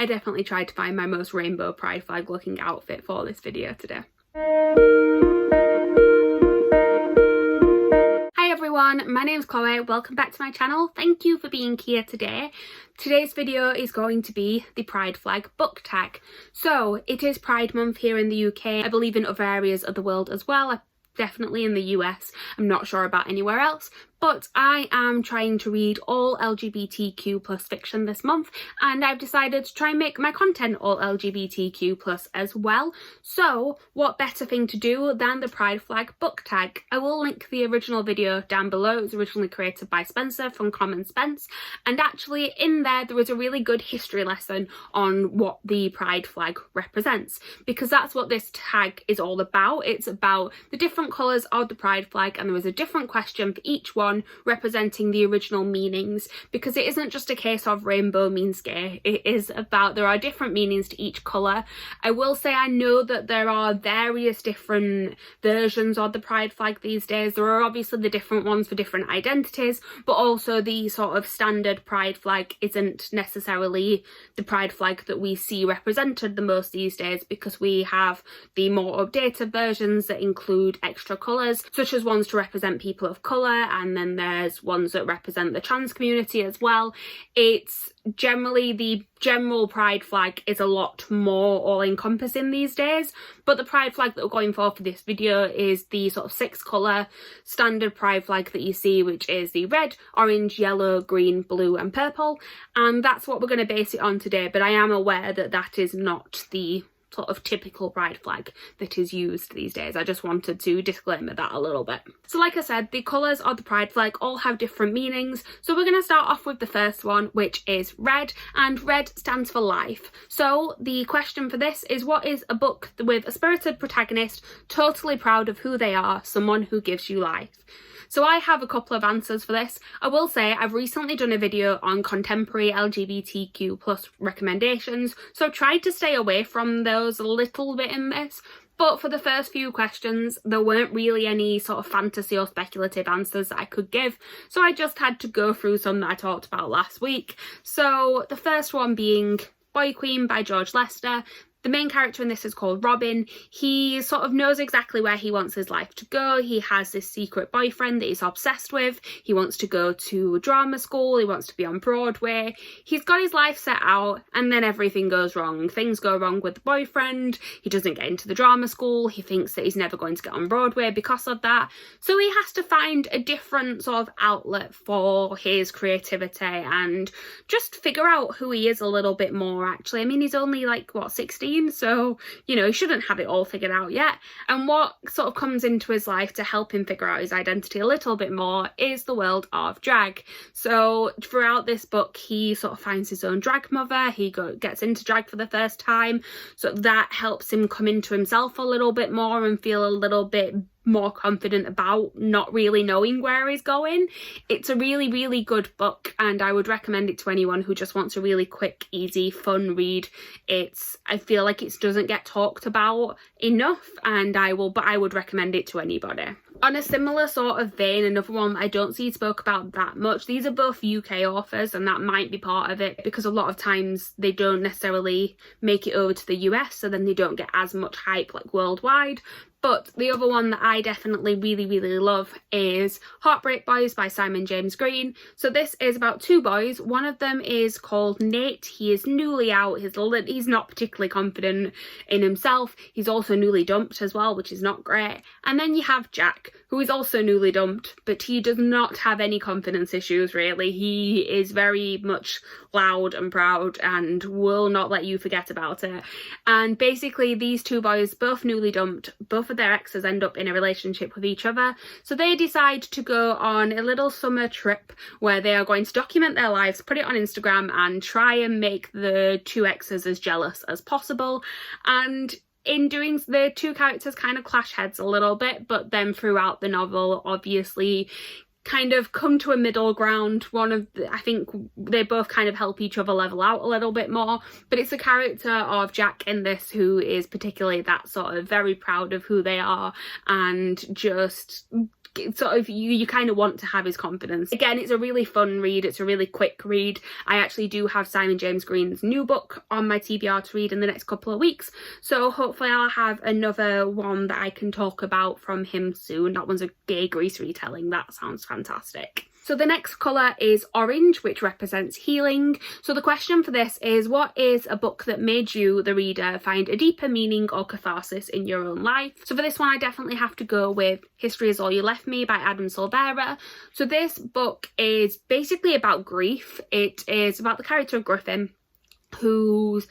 I definitely tried to find my most rainbow pride flag looking outfit for this video today. Hi everyone, my name's Chloe, welcome back to my channel. Thank you for being here today. Today's video is going to be the Pride Flag book tag. So it is Pride Month here in the UK, I believe in other areas of the world as well, definitely in the US, I'm not sure about anywhere else. But I am trying to read all LGBTQ plus fiction this month, and I've decided to try and make my content all LGBTQ plus as well. So what better thing to do than the Pride Flag book tag? I will link the original video down below. It was originally created by Spencer from Common Spence, and actually in there is a really good history lesson on what the Pride Flag represents, because that's what this tag is all about. It's about the different colours of the Pride Flag, and there is a different question for each one representing the original meanings, because it isn't just a case of rainbow means gay. It is about, there are different meanings to each colour. I will say I know that there are various different versions of the Pride Flag these days. There are obviously the different ones for different identities, but also the sort of standard Pride Flag isn't necessarily the Pride Flag that we see represented the most these days, because we have the more updated versions that include extra colours, such as ones to represent people of colour, and then there's ones that represent the trans community as well. It's generally, the general Pride Flag is a lot more all-encompassing these days, but the Pride Flag that we're going for this video is the sort of 6 colour standard Pride Flag that you see, which is the red, orange, yellow, green, blue and purple, and that's what we're going to base it on today. But I am aware that that is not the sort of typical Pride Flag that is used these days. I just wanted to disclaimer that a little bit. So like I said, the colours of the Pride Flag all have different meanings. So we're going to start off with the first one, which is red, and red stands for life. So the question for this is, what is a book with a spirited protagonist, totally proud of who they are, someone who gives you life? So I have a couple of answers for this. I will say I've recently done a video on contemporary LGBTQ plus recommendations, so I've tried to stay away from those a little bit in this. But for the first few questions, there weren't really any sort of fantasy or speculative answers that I could give, so I just had to go through some that I talked about last week. So the first one being Boy Queen by George Lester. The main character in this is called Robin. He sort of knows exactly where he wants his life to go. He has this secret boyfriend that he's obsessed with. He wants to go to drama school. He wants to be on Broadway. He's got his life set out, and then everything goes wrong. Things go wrong with the boyfriend. He doesn't get into the drama school. He thinks that he's never going to get on Broadway because of that. So he has to find a different sort of outlet for his creativity and just figure out who he is a little bit more, actually. I mean, he's only like, what, 16? So, you know, he shouldn't have it all figured out yet. And what sort of comes into his life to help him figure out his identity a little bit more is the world of drag. So throughout this book, he sort of finds his own drag mother. He gets into drag for the first time. So that helps him come into himself a little bit more and feel a little bit more confident about not really knowing where he's going. It's a really, really good book, and I would recommend it to anyone who just wants a really quick, easy, fun read. I feel like it doesn't get talked about enough, and I would recommend it to anybody. On a similar sort of vein, another one I don't see spoke about that much. These are both UK authors, and that might be part of it, because a lot of times they don't necessarily make it over to the US, so then they don't get as much hype like worldwide. But the other one that I definitely really, really love is Heartbreak Boys by Simon James Green. So this is about 2 boys. One of them is called Nate. He is newly out. He's not particularly confident in himself. He's also newly dumped as well, which is not great. And then you have Jack, who is also newly dumped, but he does not have any confidence issues, really. He is very much loud and proud and will not let you forget about it. And basically these 2 boys, both newly dumped, both of their exes end up in a relationship with each other. So they decide to go on a little summer trip where they are going to document their lives, put it on Instagram, and try and make the 2 exes as jealous as possible. And in doing, the 2 characters kind of clash heads a little bit, but then throughout the novel, obviously kind of come to a middle ground. I think they both kind of help each other level out a little bit more, but it's the character of Jack in this who is particularly that sort of very proud of who they are and just sort of, you kind of want to have his confidence. Again, it's a really fun read, it's a really quick read. I actually do have Simon James Green's new book on my TBR to read in the next couple of weeks, so hopefully I'll have another one that I can talk about from him soon. That one's a gay Grease retelling. That sounds fantastic. So the next colour is orange, which represents healing. So the question for this is, what is a book that made you, the reader, find a deeper meaning or catharsis in your own life? So for this one, I definitely have to go with History Is All You Left Me by Adam Silvera. So this book is basically about grief. It is about the character of Griffin, whose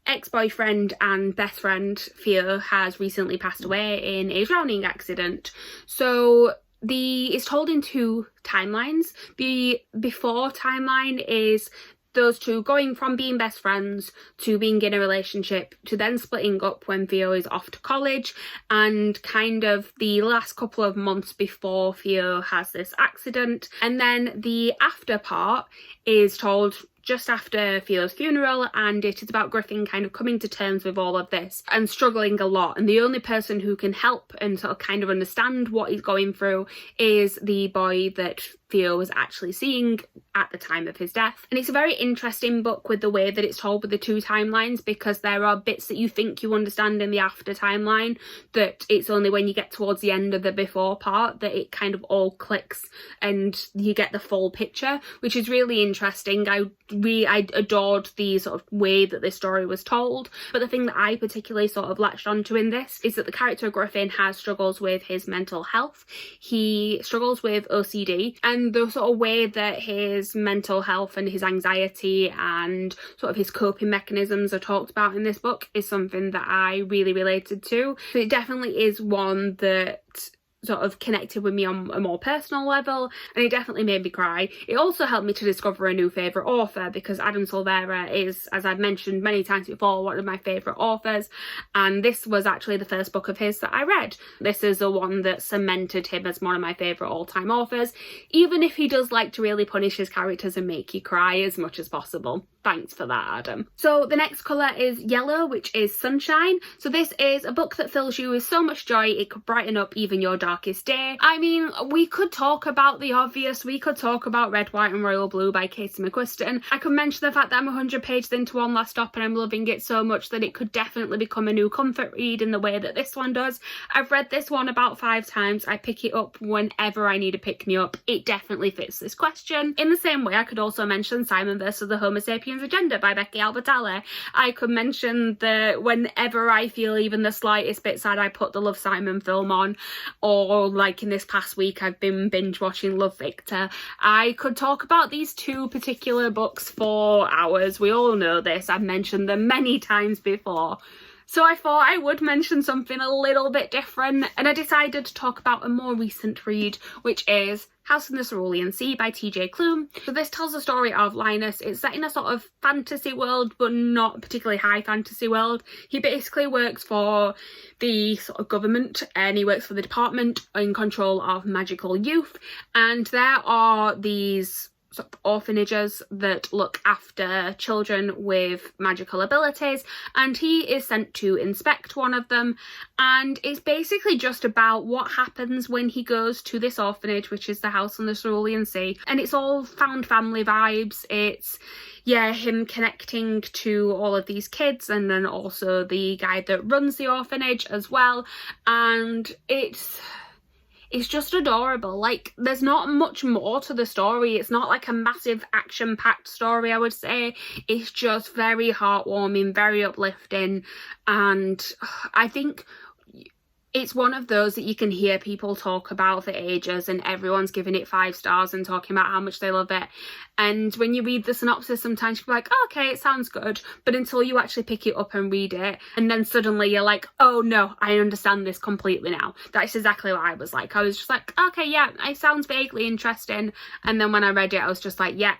ex-boyfriend and best friend, Theo, has recently passed away in a drowning accident. So it's told in two timelines. The before timeline is those two going from being best friends to being in a relationship to then splitting up when Theo is off to college, and kind of the last couple of months before Theo has this accident. And then the after part is told just after Theo's funeral, and it is about Griffin kind of coming to terms with all of this and struggling a lot, and the only person who can help and sort of kind of understand what he's going through is the boy that Theo was actually seeing at the time of his death. And it's a very interesting book with the way that it's told with the two timelines, because there are bits that you think you understand in the after timeline that it's only when you get towards the end of the before part that it kind of all clicks and you get the full picture, which is really interesting. I adored the sort of way that this story was told, but the thing that I particularly sort of latched onto in this is that the character of Griffin has struggles with his mental health. He struggles with OCD, and the sort of way that his mental health and his anxiety and sort of his coping mechanisms are talked about in this book is something that I really related to. So it definitely is one that sort of connected with me on a more personal level, and it definitely made me cry. It also helped me to discover a new favourite author, because Adam Silvera is, as I've mentioned many times before, one of my favourite authors, and this was actually the first book of his that I read. This is the one that cemented him as one of my favourite all-time authors, even if he does like to really punish his characters and make you cry as much as possible. Thanks for that, Adam. So the next colour is yellow, which is sunshine. So this is a book that fills you with so much joy it could brighten up even your darkest day. I mean, we could talk about the obvious. We could talk about Red, White and Royal Blue by Casey McQuiston. I could mention the fact that I'm 100 pages into One Last Stop and I'm loving it so much that it could definitely become a new comfort read in the way that this one does. I've read this one about 5 times. I pick it up whenever I need a pick-me-up. It definitely fits this question. In the same way, I could also mention Simon versus the Homo Sapiens Agenda by Becky Albertalli. I could mention that whenever I feel even the slightest bit sad, I put the Love Simon film on, or like in this past week I've been binge watching Love Victor. I could talk about these two particular books for hours. We all know this. I've mentioned them many times before. So I thought I would mention something a little bit different, and I decided to talk about a more recent read, which is House in the Cerulean Sea by TJ Klum. So this tells the story of Linus. It's set in a sort of fantasy world, but not a particularly high fantasy world. He basically works for the sort of government, and he works for the department in control of magical youth, and there are these sort of orphanages that look after children with magical abilities, and he is sent to inspect one of them, and it's basically just about what happens when he goes to this orphanage, which is the House on the Cerulean Sea, and it's all found family vibes. It's him connecting to all of these kids, and then also the guy that runs the orphanage as well, and it's just adorable. Like, there's not much more to the story. It's not like a massive action-packed story, I would say. It's just very heartwarming, very uplifting, and I think it's one of those that you can hear people talk about for ages, and everyone's giving it 5 stars and talking about how much they love it. And when you read the synopsis, sometimes you're like, oh, okay, it sounds good. But until you actually pick it up and read it, and then suddenly you're like, oh no, I understand this completely now. That's exactly what I was like. I was just like, okay, yeah, it sounds vaguely interesting. And then when I read it, I was just like, yeah,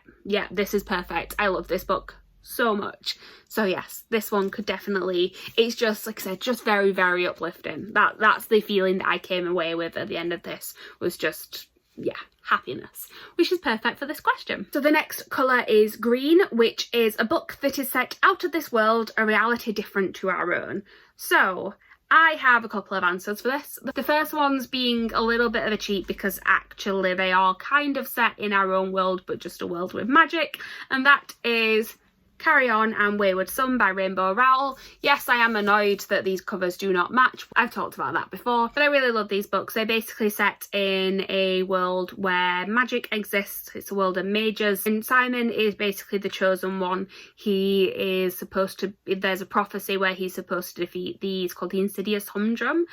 this is perfect. I love this book so much. So yes, this one could definitely, it's just, like I said, just very, very uplifting. That's the feeling that I came away with at the end of this, was just, yeah, happiness, which is perfect for this question. So the next colour is green, which is a book that is set out of this world, a reality different to our own. So I have a couple of answers for this. The first one's being a little bit of a cheat because actually they are kind of set in our own world, but just a world with magic, and that is Carry On and Wayward Son by Rainbow Rowell. Yes, I am annoyed that these covers do not match. I've talked about that before, but I really love these books. They're basically set in a world where magic exists. It's a world of mages, and Simon is basically the chosen one. He is supposed to, there's a prophecy where he's supposed to defeat it's called the Insidious Humdrum,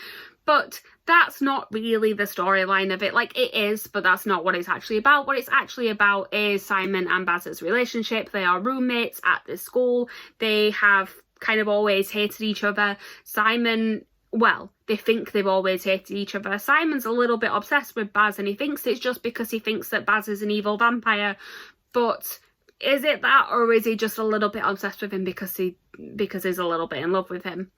but that's not really the storyline of it. Like, it is, but that's not what it's actually about. What it's actually about is Simon and Baz's relationship. They are roommates at this school. They have kind of always hated each other. Simon, well, they think they've always hated each other. Simon's a little bit obsessed with Baz, and he thinks it's just because he thinks that Baz is an evil vampire. But is it that, or is he just a little bit obsessed with him because he's a little bit in love with him?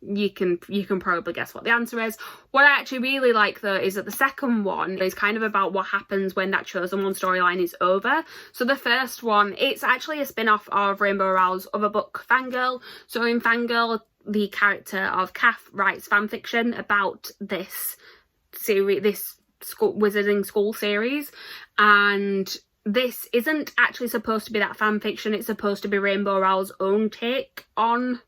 You can probably guess what the answer is. What I actually really like though is that the second one is kind of about what happens when that chosen one storyline is over. So the first one, it's actually a spin-off of Rainbow Rowell's other book, Fangirl. So in Fangirl, the character of Kath writes fanfiction about this series, this wizarding school series, and this isn't actually supposed to be that fanfiction. It's supposed to be Rainbow Rowell's own take on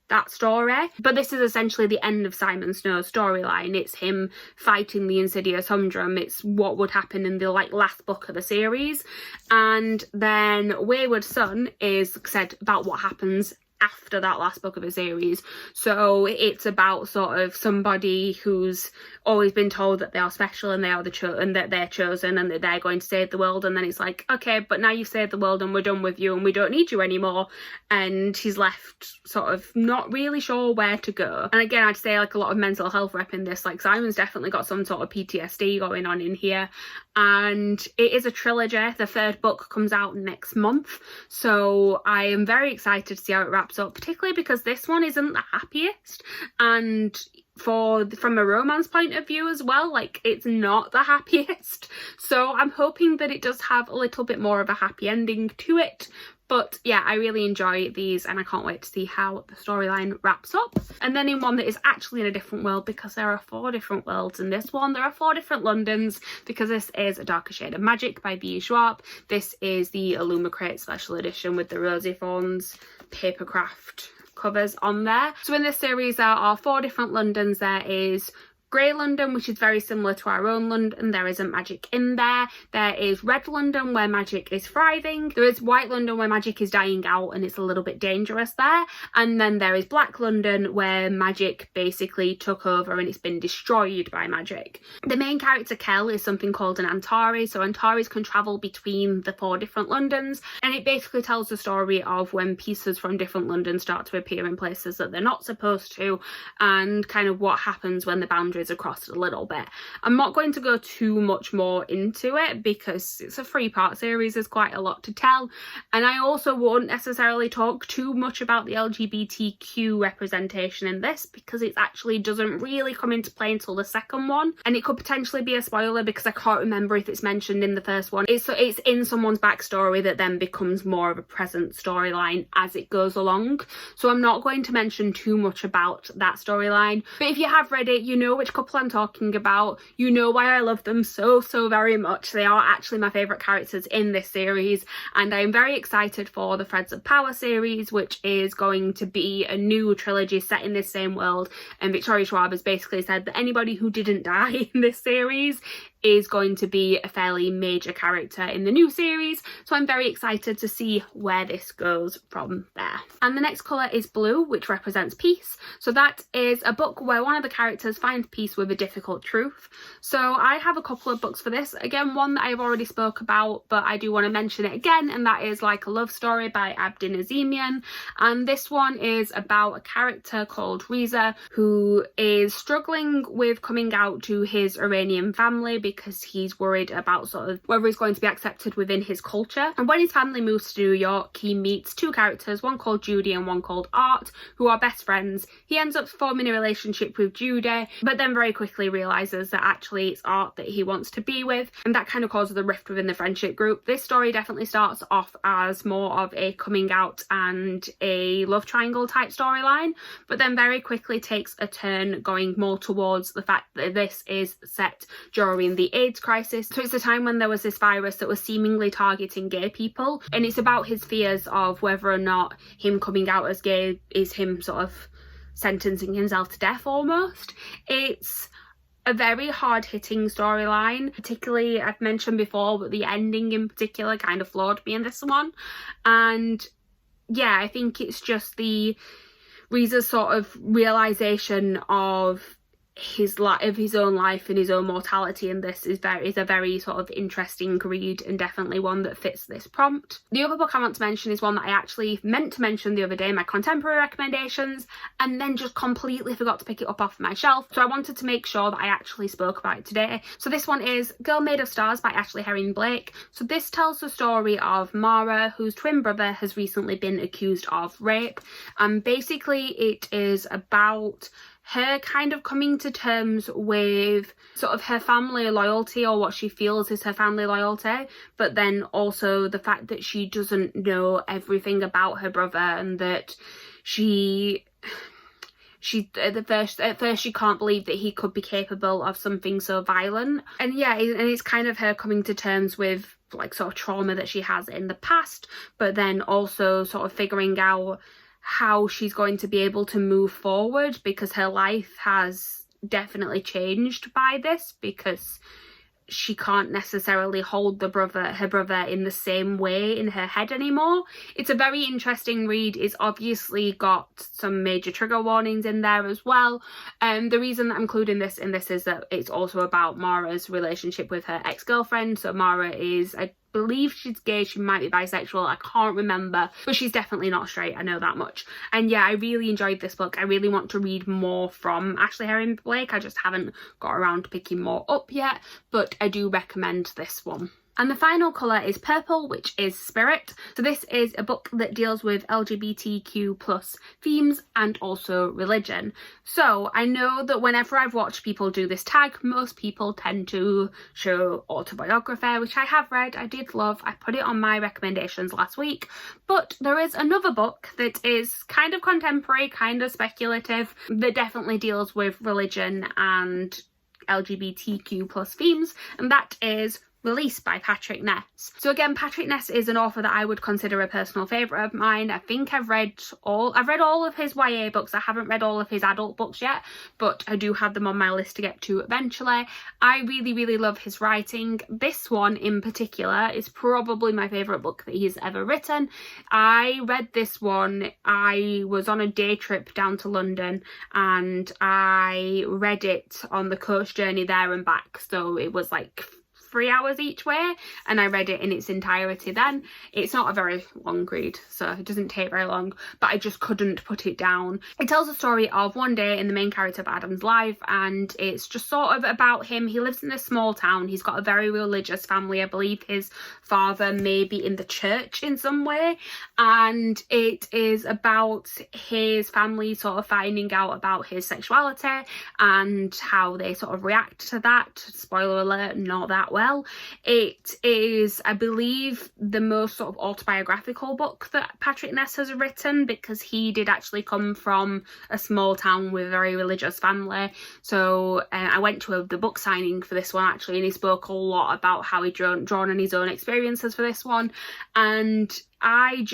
that story, but this is essentially the end of Simon Snow's storyline. It's him fighting the Insidious Humdrum. It's what would happen in the last book of the series, and then Wayward Son is said about what happens after that last book of a series. So it's about sort of somebody who's always been told that they are special and they are and that they're chosen and that they're going to save the world, and then it's like, okay, but now you've saved the world and we're done with you and we don't need you anymore, and he's left sort of not really sure where to go. And again, I'd say like a lot of mental health rep in this. Like, Simon's definitely got some sort of PTSD going on in here, and it is a trilogy. The third book comes out next month, so I am very excited to see how it wraps up, particularly because this one isn't the happiest, and from a romance point of view as well, like, it's not the happiest. So I'm hoping that it does have a little bit more of a happy ending to it. But yeah, I really enjoy these and I can't wait to see how the storyline wraps up. And then in one that is actually in a different world, because there are 4 different worlds in this one, there are 4 different Londons, because this is A Darker Shade of Magic by B. Schwab. This is the Illumicrate special edition with the Rosie Thorns papercraft covers on there. So in this series there are 4 different Londons. There is Grey London, which is very similar to our own London. There isn't magic in there. There is Red London, where magic is thriving. There is White London, where magic is dying out and it's a little bit dangerous there. And then there is Black London, where magic basically took over and it's been destroyed by magic. The main character, Kel, is something called an Antari. So Antaris can travel between the 4 different Londons, and it basically tells the story of when pieces from different Londons start to appear in places that they're not supposed to, and kind of what happens when the boundaries are crossed a little bit. I'm not going to go too much more into it because it's a 3-part series. There's quite a lot to tell, and I also won't necessarily talk too much about the LGBTQ representation in this because it actually doesn't really come into play until the second one, and it could potentially be a spoiler because I can't remember if it's mentioned in the first one. It's in someone's backstory that then becomes more of a present storyline as it goes along, so I'm not going to mention too much about that storyline. But if you have read it, you know which couple I'm talking about. You know why I love them so very much. They are actually my favourite characters in this series, and I'm very excited for the Threads of Power series, which is going to be a new trilogy set in this same world. And Victoria Schwab has basically said that anybody who didn't die in this series is going to be a fairly major character in the new series, so I'm very excited to see where this goes from there. And the next colour is blue, which represents peace. So that is a book where one of the characters finds peace with a difficult truth. So I have a couple of books for this. Again, one that I've already spoke about, but I do want to mention it again, and that is Like a Love Story by Abdin Azemian. And this one is about a character called Reza who is struggling with coming out to his Iranian family because he's worried about sort of whether he's going to be accepted within his culture. And when his family moves to New York, he meets two characters, one called Judy and one called Art, who are best friends. He ends up forming a relationship with Judy, but then very quickly realizes that actually it's Art that he wants to be with, and that kind of causes a rift within the friendship group. This story definitely starts off as more of a coming out and a love triangle type storyline, but then very quickly takes a turn going more towards the fact that this is set during the AIDS crisis. So it's a time when there was this virus that was seemingly targeting gay people, and it's about his fears of whether or not him coming out as gay is him sort of sentencing himself to death almost. It's a very hard-hitting storyline, particularly, I've mentioned before, but the ending in particular kind of floored me in this one. And yeah, I think it's just the Reese's sort of realization of his own life and his own mortality in this is a very sort of interesting read, and definitely one that fits this prompt. The other book I want to mention is one that I actually meant to mention the other day in my contemporary recommendations, and then just completely forgot to pick it up off my shelf, so I wanted to make sure that I actually spoke about it today. So this one is Girl Made of Stars by Ashley Herring Blake. So this tells the story of Mara, whose twin brother has recently been accused of rape, and basically it is about her kind of coming to terms with sort of her family loyalty, or what she feels is her family loyalty, but then also the fact that she doesn't know everything about her brother, and that at first she can't believe that he could be capable of something so violent. And yeah, and it's kind of her coming to terms with like sort of trauma that she has in the past, but then also sort of figuring out how she's going to be able to move forward, because her life has definitely changed by this, because she can't necessarily hold her brother in the same way in her head anymore. It's a very interesting read. It's obviously got some major trigger warnings in there as well. The reason that I'm including this in this is that it's also about Mara's relationship with her ex-girlfriend. So Mara is, I believe she's gay, she might be bisexual, I can't remember, but she's definitely not straight, I know that much. And yeah, I really enjoyed this book. I really want to read more from Ashley Herring Blake. I just haven't got around to picking more up yet, but I do recommend this one. And the final colour is purple, which is Spirit. So this is a book that deals with LGBTQ plus themes and also religion. So I know that whenever I've watched people do this tag, most people tend to show autobiography, which I have read, I did love. I put it on my recommendations last week. But there is another book that is kind of contemporary, kind of speculative, that definitely deals with religion and LGBTQ plus themes, and that is Release by Patrick Ness. So again, Patrick Ness is an author that I would consider a personal favourite of mine. I think I've read all of his YA books. I haven't read all of his adult books yet, but I do have them on my list to get to eventually. I really, really love his writing. This one in particular is probably my favourite book that he's ever written. I read this one, I was on a day trip down to London, and I read it on the coach journey there and back. So it was like 3 hours each way, and I read it in its entirety then. It's not a very long read, so it doesn't take very long, but I just couldn't put it down. It tells the story of one day in the main character of Adam's life, and it's just sort of about him. He lives in a small town. He's got a very religious family. I believe his father may be in the church in some way, and it is about his family sort of finding out about his sexuality and how they sort of react to that. Spoiler alert, not that well. It is, I believe, the most sort of autobiographical book that Patrick Ness has written, because he did actually come from a small town with a very religious family. So I went to the book signing for this one actually, and he spoke a lot about how he'd drawn on his own experiences for this one, and I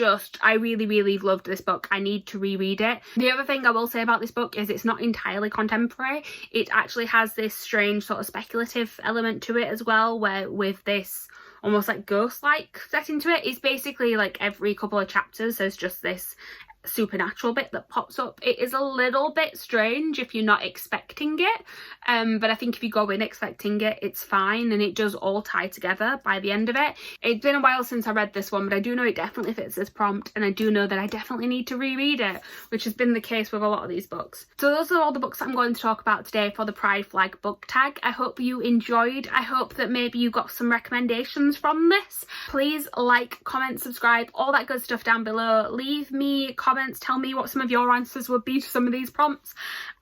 really, really loved this book. I need to reread it. The other thing I will say about this book is it's not entirely contemporary. It actually has this strange sort of speculative element to it as well, where with this almost like ghost-like setting to it. It's basically like every couple of chapters there's just this supernatural bit that pops up. It is a little bit strange if you're not expecting it, but I think if you go in expecting it, it's fine, and it does all tie together by the end of it. It's been a while since I read this one, but I do know it definitely fits this prompt, and I do know that I definitely need to reread it, which has been the case with a lot of these books. So those are all the books I'm going to talk about today for the Pride Flag book tag. I hope you enjoyed. I hope that maybe you got some recommendations from this. Please like, comment, subscribe, all that good stuff down below. Leave me comments, tell me what some of your answers would be to some of these prompts,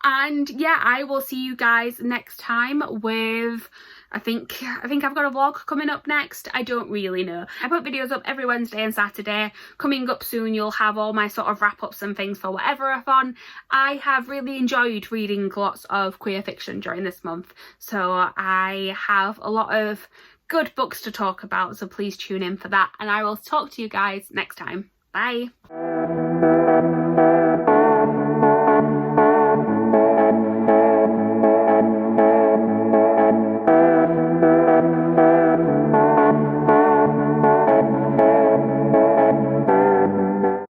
and yeah, I will see you guys next time with I think I've got a vlog coming up next. I don't really know. I put videos up every Wednesday and Saturday. Coming up soon you'll have all my sort of wrap-ups and things for whatever-a-thon. I have really enjoyed reading lots of queer fiction during this month, so I have a lot of good books to talk about, so please tune in for that, and I will talk to you guys next time. Bye.